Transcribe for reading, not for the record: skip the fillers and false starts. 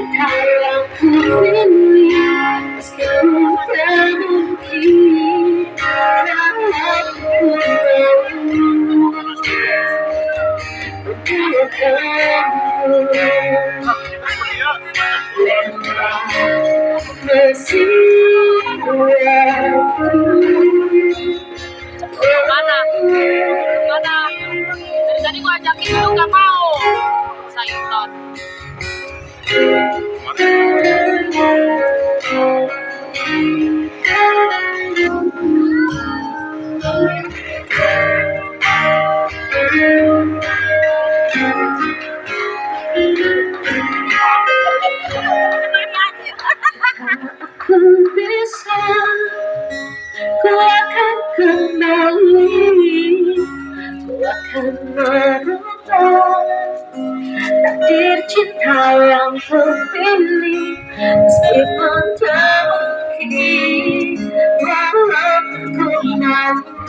cinta yang ku pilih, meskipun tak mungkin aku mesin Mana? Mana? Dari tadi gua ajakin lu gak mau. Sayuton. Aku bisa, ku akan kembali, ku akan merubah takdir cinta yang ku pilih, meskipun tak mungkin walaupun ku mampu.